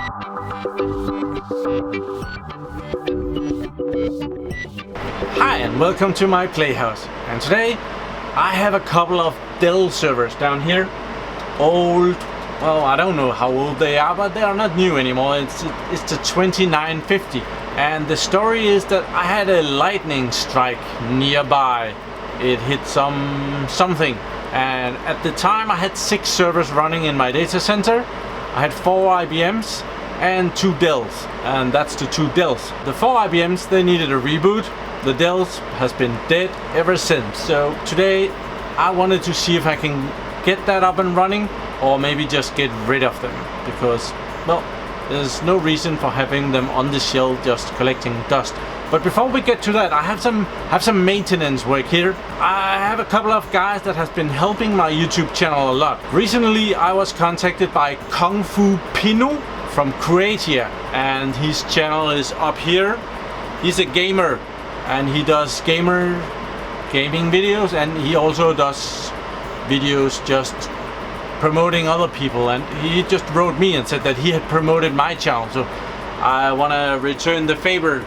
Hi and welcome to my PlayHouse, and today I have a couple of Dell servers down here. Old, well, I don't know how old they are, but they are not new anymore. It's the 2950, and the story is that I had a lightning strike nearby. It hit something, and at the time I had 6 servers running in my data center. I had 4 IBMs and 2 Dells, and that's the 2 Dells. The 4 IBMs, they needed a reboot. The Dells has been dead ever since. So today I wanted to see if I can get that up and running, or maybe just get rid of them, because, well, there's no reason for having them on the shelf just collecting dust. But before we get to that, I have some maintenance work here. I have a couple of guys that has been helping my YouTube channel a lot. Recently I was contacted by Kung Fu Pino from Croatia, and his channel is up here. He's a gamer and he does gaming videos, and he also does videos just promoting other people, and he just wrote me and said that he had promoted my channel, so I want to return the favor.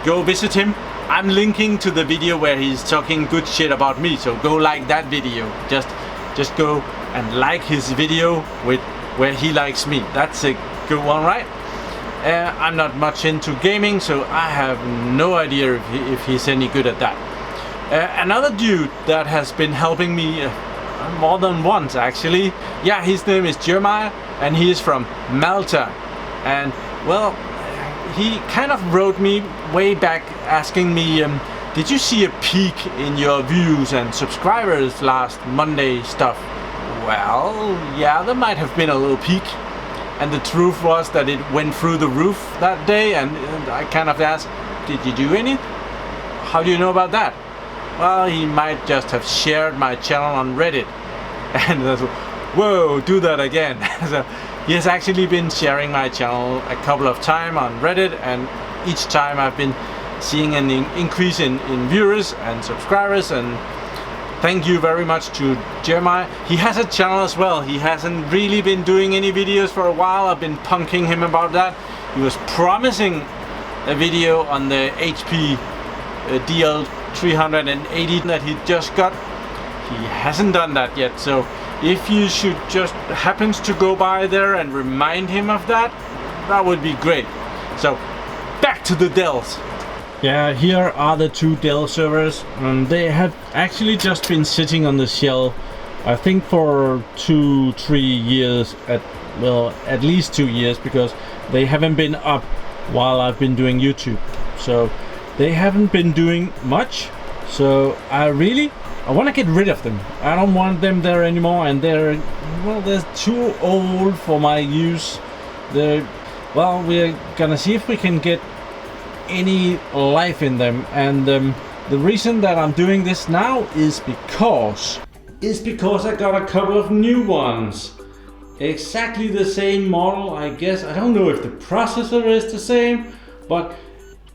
Go visit him. I'm linking to the video where he's talking good shit about me, so go like that video. Just go and like his video with where he likes me. That's a good one, right? I'm not much into gaming, so I have no idea if he's any good at that. Another dude that has been helping me more than once, actually. Yeah, his name is Jeremiah, and he is from Malta. And, well, he kind of wrote me way back asking me, did you see a peak in your views and subscribers last Monday stuff? Well, yeah, there might have been a little peak. And the truth was that it went through the roof that day, and I kind of asked, did you do any? How do you know about that? Well, he might just have shared my channel on Reddit. And I was, whoa, do that again. So he has actually been sharing my channel a couple of times on Reddit, and each time I've been seeing an increase in viewers and subscribers, and thank you very much to Jeremiah. He has a channel as well. He hasn't really been doing any videos for a while. I've been punking him about that. He was promising a video on the HP DL 380 that he just got. He hasn't done that yet, so if you should just happens to go by there and remind him of that, that would be great. So back to the Dells. Yeah, here are the 2 Dell servers. They have actually just been sitting on the shelf, I think for 2-3 years, at least 2 years, because they haven't been up while I've been doing YouTube. So they haven't been doing much. So I want to get rid of them. I don't want them there anymore, and they're too old for my use. We're gonna see if we can get any life in them, and the reason that I'm doing this now is because I got a couple of new ones. Exactly the same model, I guess. I don't know if the processor is the same, but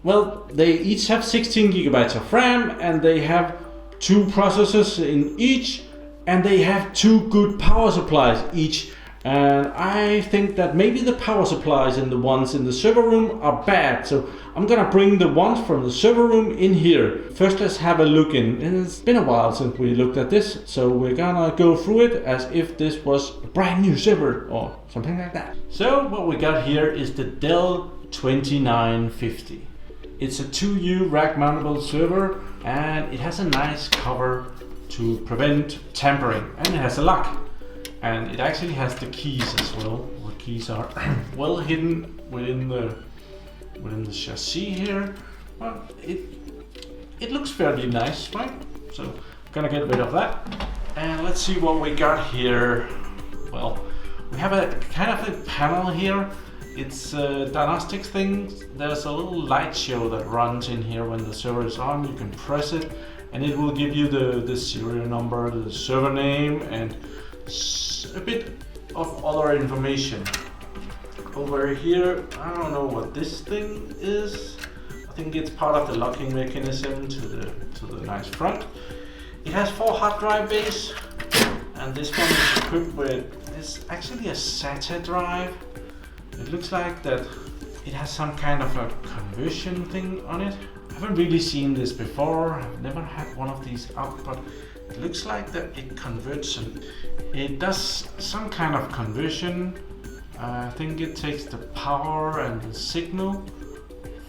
well, they each have 16 gigabytes of RAM, and they have 2 processors in each, and they have 2 good power supplies each. And I think that maybe the power supplies in the ones in the server room are bad, so I'm gonna bring the ones from the server room in here. First, let's have a look in. It's been a while since we looked at this, so we're gonna go through it as if this was a brand new server or something like that. So what we got here is the Dell 2950. It's a 2U rack mountable server, and it has a nice cover to prevent tampering, and it has a lock. And it actually has the keys as well. The keys are well hidden within the chassis here, but it looks fairly nice, right? So I'm gonna get rid of that, and let's see what we got here. Well, we have a kind of a panel here. It's a diagnostic thing. There's a little light show that runs in here when the server is on. You can press it, and it will give you the serial number, the server name, and a bit of other information. Over here, I don't know what this thing is. I think it's part of the locking mechanism to the nice front. It has 4 hard drive bays, and this one is equipped with, it's actually a SATA drive. it looks like that it has some kind of a conversion thing on it. I haven't really seen this before. I've never had one of these out, but it looks like that it converts and it does some kind of conversion. I think it takes the power and the signal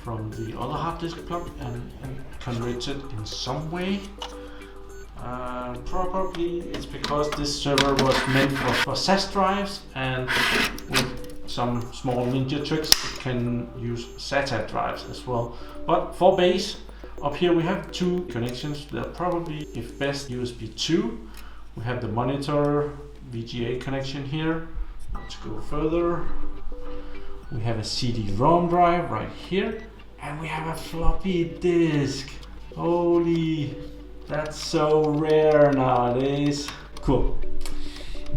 from the other hard disk plug and converts it in some way. Probably it's because this server was meant for SAS drives, and with some small ninja tricks it can use SATA drives as well. But for base, up here we have two connections. They're probably, if best, USB 2. We have the monitor VGA connection here. Let's go further. We have a CD-ROM drive right here, and we have a floppy disk. Holy, that's so rare nowadays. Cool.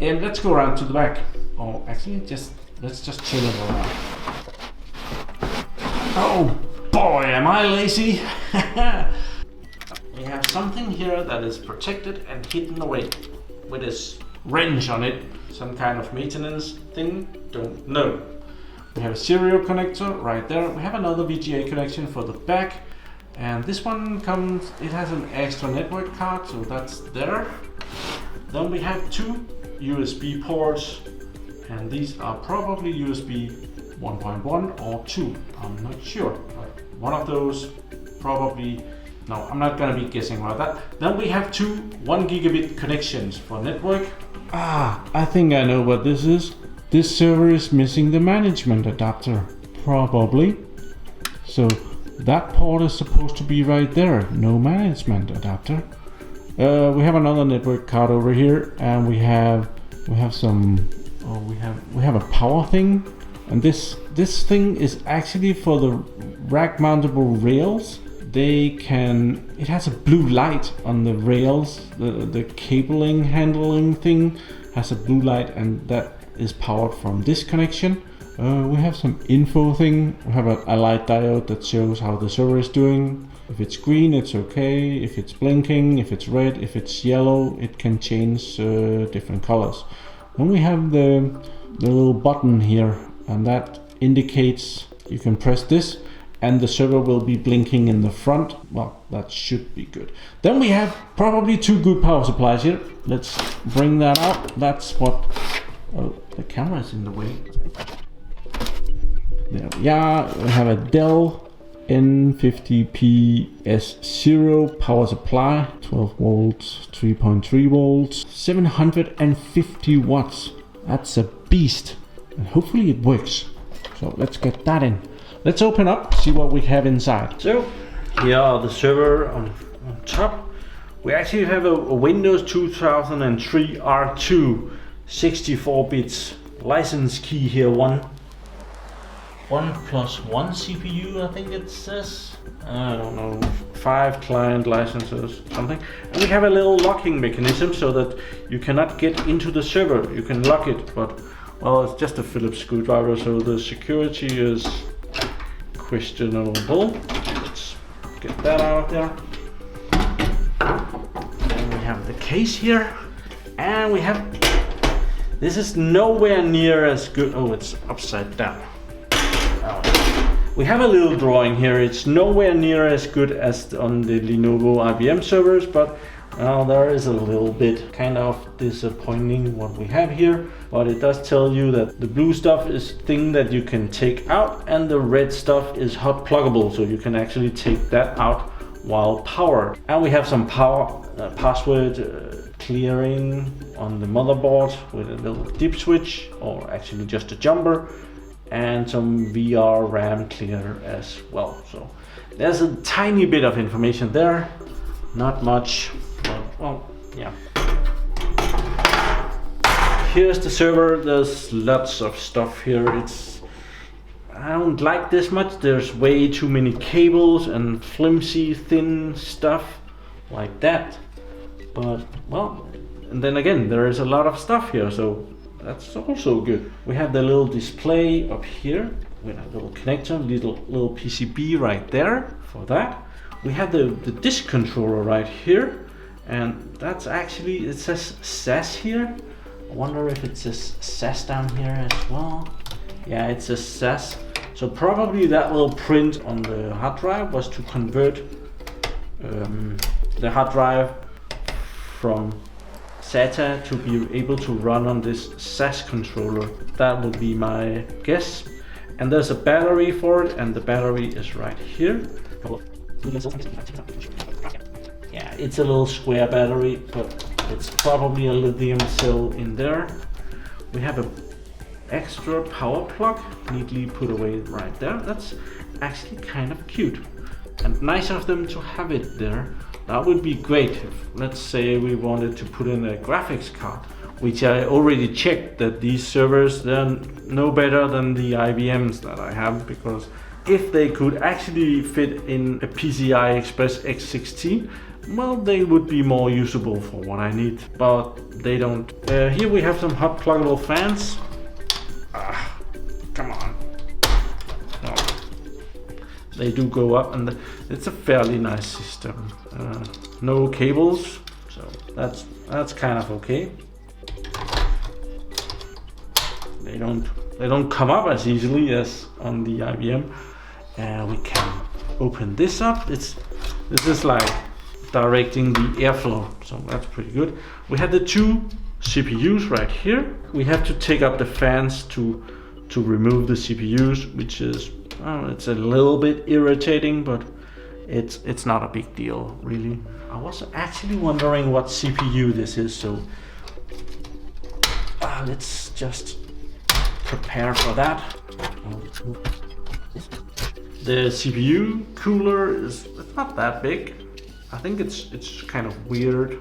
And let's go around to the back. Oh, actually, let's just chill it around. Oh boy, am I lazy! We have something here that is protected and hidden away with this wrench on it. Some kind of maintenance thing, don't know. We have a serial connector right there. We have another VGA connection for the back. And this one comes, it has an extra network card, so that's there. Then we have two USB ports, and these are probably USB 1.1 or 2, I'm not sure. But one of those probably, no, I'm not gonna be guessing about that. Then we have two 1 gigabit connections for network. I think I know what this is. This server is missing the management adapter, probably. So that port is supposed to be right there, no management adapter. We have another network card over here, and we have some. Oh, we have a power thing, and this thing is actually for the rack mountable rails. It has a blue light on the rails. The cabling handling thing has a blue light, and that is powered from this connection. We have some info thing. We have a light diode that shows how the server is doing. If it's green, it's okay. If it's blinking, if it's red, if it's yellow, it can change different colors. Then we have the little button here, and that indicates you can press this and the server will be blinking in the front. Well, that should be good. Then we have probably two good power supplies here. Let's bring that out. That's what... Oh, the camera is in the way. There we are. We have a Dell N50PS0 power supply, 12 volts, 3.3 volts, 750 watts. That's a beast, and hopefully it works. So let's get that in. Let's open up, see what we have inside. So here are the server on top. We actually have a Windows 2003 R2 64 bits license key here. One plus one CPU, I think it says. I don't know, 5 client licenses, something. And we have a little locking mechanism so that you cannot get into the server. You can lock it, but well, it's just a Phillips screwdriver, so the security is questionable. Let's get that out there. And we have the case here, and we have, this is nowhere near as good. Oh, it's upside down. We have a little drawing here. It's nowhere near as good as on the Lenovo IBM servers, but there is a little bit kind of disappointing what we have here. But it does tell you that the blue stuff is thing that you can take out, and the red stuff is hot pluggable, so you can actually take that out while powered. And we have some power password clearing on the motherboard with a little dip switch, or actually just a jumper, and some VR RAM clear as well. So there's a tiny bit of information there, not much, but well, yeah. Here's the server. There's lots of stuff here. I don't like this much. There's way too many cables and flimsy thin stuff like that, but well, and then again there is a lot of stuff here, so that's also good. We have the little display up here with a little connector, little PCB right there for that. We have the disk controller right here, and that's actually, it says SAS here. I wonder if it says SAS down here as well. Yeah, it says SAS. So probably that little print on the hard drive was to convert the hard drive from SATA to be able to run on this SAS controller. That would be my guess. And there's a battery for it, and the battery is right here. Yeah, it's a little square battery, but it's probably a lithium cell in there. We have a extra power plug neatly put away right there. That's actually kind of cute and nice of them to have it there. That would be great if, let's say, we wanted to put in a graphics card, which I already checked that these servers, they're no better than the IBMs that I have, because if they could actually fit in a PCI Express X16, well, they would be more usable for what I need, but they don't. Here we have some hot pluggable fans. Come on. No. They do go up, and it's a fairly nice system. No cables, so that's kind of okay. They don't come up as easily as on the IBM. We can open this up. This is like directing the airflow, so that's pretty good. We have the two CPUs right here. We have to take up the fans to remove the CPUs, which is it's a little bit irritating, but it's not a big deal really. I was actually wondering what CPU this is, so let's just prepare for that. The CPU cooler it's not that big. I think it's kind of weird.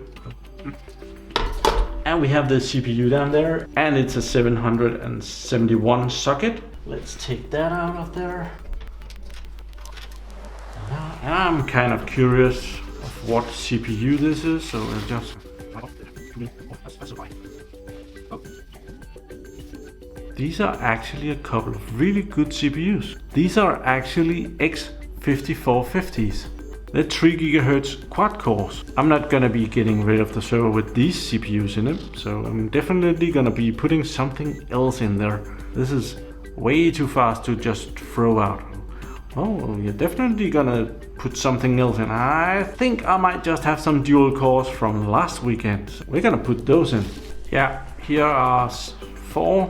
And we have the CPU down there, and it's a 771 socket. Let's take that out of there. And I'm kind of curious of what CPU this is, so I'll just... These are actually a couple of really good CPUs. These are actually X5450s. They're 3 GHz quad cores. I'm not gonna be getting rid of the server with these CPUs in it, so I'm definitely gonna be putting something else in there. This is way too fast to just throw out. Oh, you're definitely gonna put something else in. I think I might just have some dual cores from last weekend. We're gonna put those in. Yeah, here are 4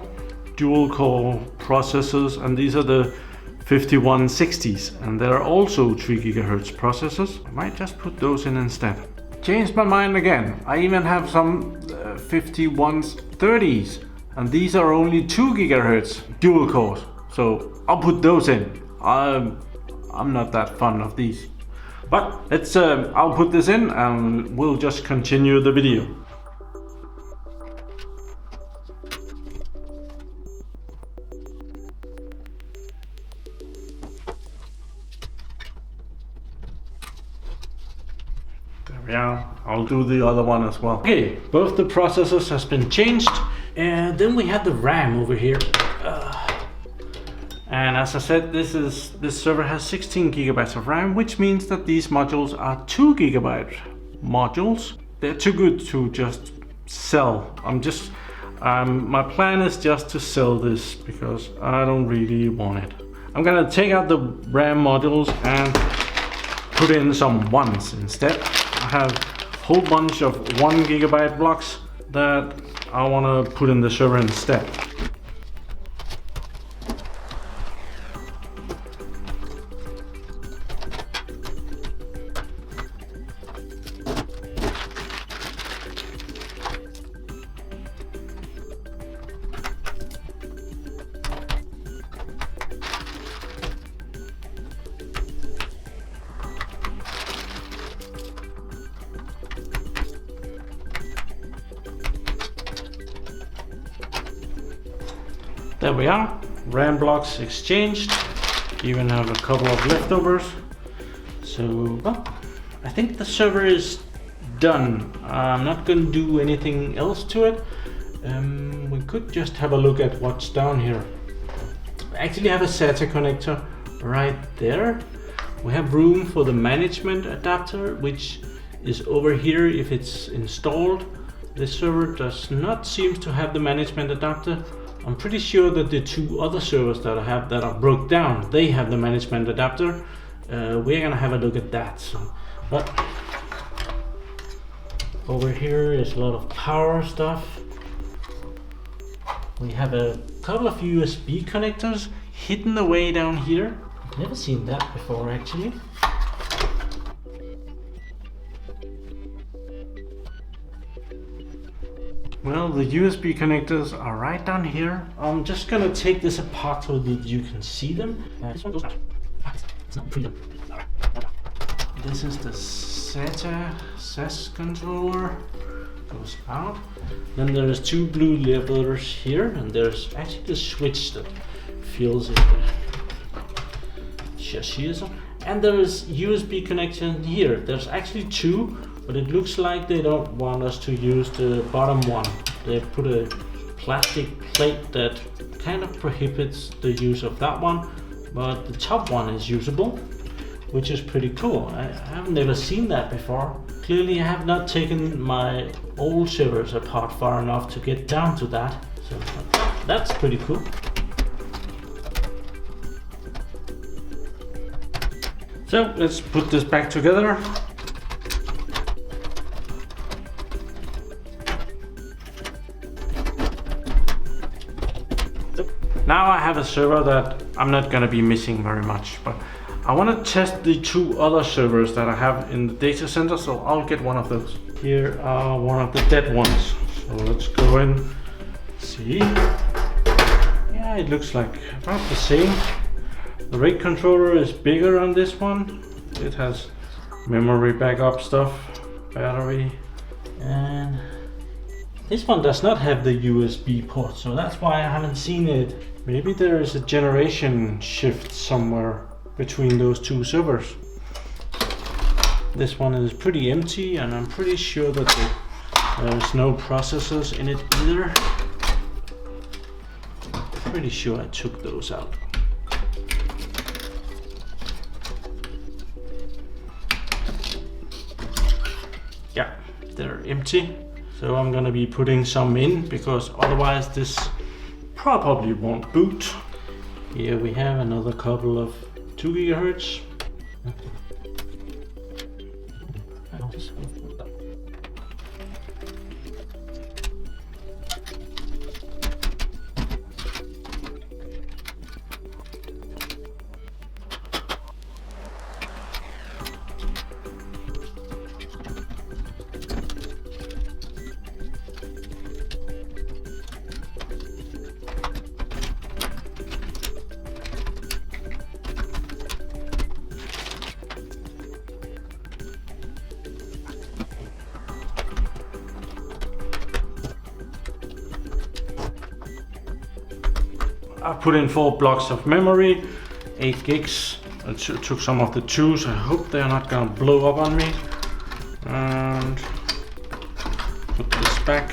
dual core processors, and these are the 5160s, and they're also 3 GHz processors. I might just put those in instead. Changed my mind again. I even have some 5130s, and these are only 2 GHz dual cores, so I'll put those in. I'm not that fond of these, but let's I'll put this in and we'll just continue the video. Yeah, I'll do the other one as well. Okay, both the processors has been changed, and then we have the RAM over here. And as I said, this server has 16 GB of RAM, which means that these modules are 2 GB modules. They're too good to just sell. My plan is just to sell this because I don't really want it. I'm gonna take out the RAM modules and put in some ones instead. I have a whole bunch of 1 GB blocks that I want to put in the server instead. There we are, RAM blocks exchanged. Even have a couple of leftovers. So, well, I think the server is done. I'm not going to do anything else to it. We could just have a look at what's down here. We actually have a SATA connector right there. We have room for the management adapter, which is over here if it's installed. This server does not seem to have the management adapter. I'm pretty sure that the two other servers that I have that are broke down, they have the management adapter. We're gonna have a look at that. But over here is a lot of power stuff. We have a couple of USB connectors hidden away down here. I've never seen that before actually. Well, the USB connectors are right down here. I'm just gonna take this apart so that you can see them. This one goes out. It's not freedom. This is the SATA SAS controller. Goes out. Then there's two blue levelers here, and there's actually a switch that fills in the chassis. And there's USB connection here. There's actually two, but it looks like they don't want us to use the bottom one. They put a plastic plate that kind of prohibits the use of that one, but the top one is usable, which is pretty cool. I have never seen that before. Clearly I have not taken my old servers apart far enough to get down to that, so that's pretty cool. So let's put this back together. Now I have a server that I'm not gonna be missing very much, but I want to test the two other servers that I have in the data center, so I'll get one of those. Here are one of the dead ones. So let's go in, see. Yeah, it looks like about the same. The RAID controller is bigger on this one. It has memory backup stuff, battery, and this one does not have the USB port, so that's why I haven't seen it. Maybe there is a generation shift somewhere between those two servers. This one is pretty empty, and I'm pretty sure that there's no processors in it either. Pretty sure I took those out. Yeah, they're empty. So I'm gonna be putting some in because otherwise this probably won't boot. Here we have another couple of 2 GHz. I put in 4 blocks of memory, 8 gigs. I took some of the 2s. I hope they're not gonna blow up on me. And put this back.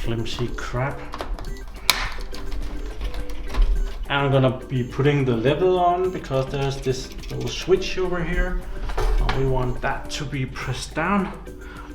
Flimsy crap. And I'm gonna be putting the level on because there's this little switch over here. And we want that to be pressed down.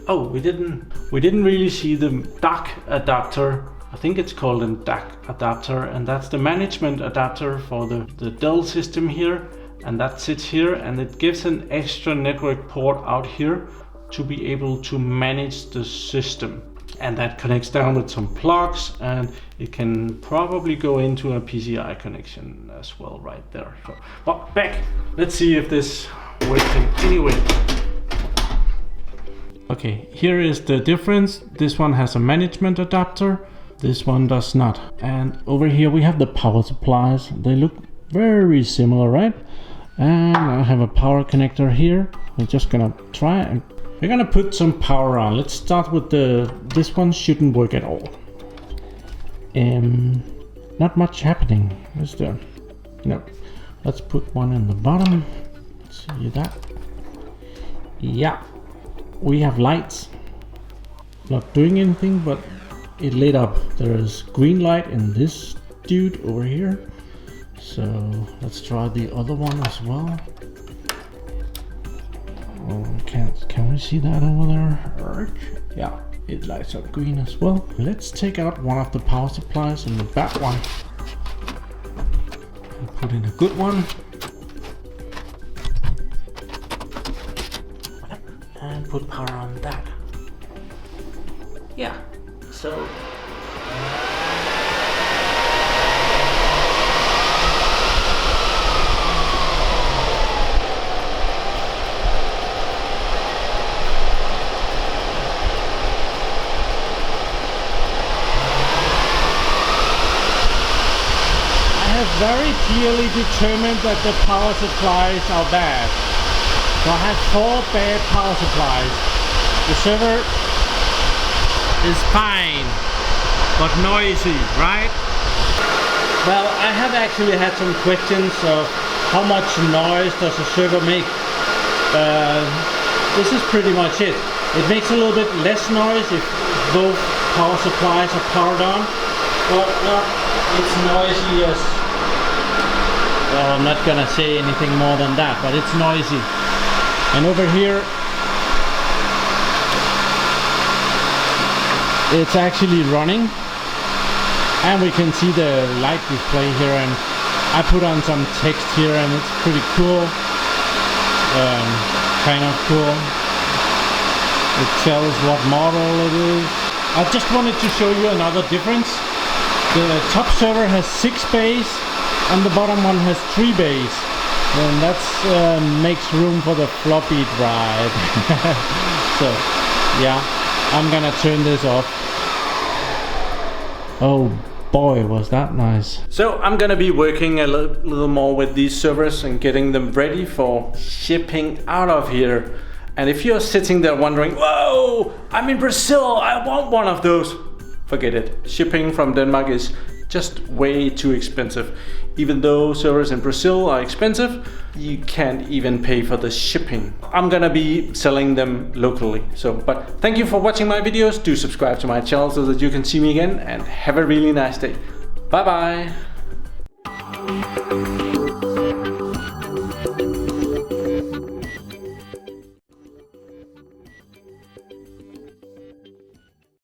Oh, we didn't really see the DAC adapter. I think it's called a DAC adapter, and that's the management adapter for the Dell system here, and that sits here, and it gives an extra network port out here to be able to manage the system. And that connects down with some plugs, and it can probably go into a PCI connection as well right there. So, but back, let's see if this works in any way. Okay, here is the difference. This one has a management adapter, this one does not. And over here we have the power supplies. They look very similar, right? And I have a power connector here. We're just gonna try and we're gonna put some power on. Let's start with this one shouldn't work at all. Not much happening, is there? No. Let's put one in the bottom. Let's see that. Yeah. We have lights, not doing anything, but it lit up. There is green light in this dude over here. So let's try the other one as well. Oh, can we see that over there? Yeah, It lights up green as well. Let's take out one of the power supplies and the bad one. And put in a good one. And put power on that. Yeah, so very clearly determined that the power supplies are bad. So I have 4 bad power supplies. The server is fine, but noisy, right? Well, I have actually had some questions of how much noise does a server make. This is pretty much it. It makes a little bit less noise if both power supplies are powered on, but not it's noisy as well. I'm not gonna say anything more than that, but it's noisy. And over here it's actually running, and we can see the light display here, and I put on some text here and it's pretty cool. Kind of cool. It tells what model it is. I just wanted to show you another difference. The top server has 6 bays and the bottom one has 3 bays, and that makes room for the floppy drive. So yeah, I'm gonna turn this off. Oh boy, was that nice. So I'm gonna be working a little more with these servers and getting them ready for shipping out of here. And if you're sitting there wondering, whoa, I'm in Brazil, I want one of those, forget it. Shipping from Denmark is just way too expensive. Even though servers in Brazil are expensive, you can't even pay for the shipping. I'm gonna be selling them locally. But thank you for watching my videos. Do subscribe to my channel so that you can see me again, and have a really nice day. Bye bye.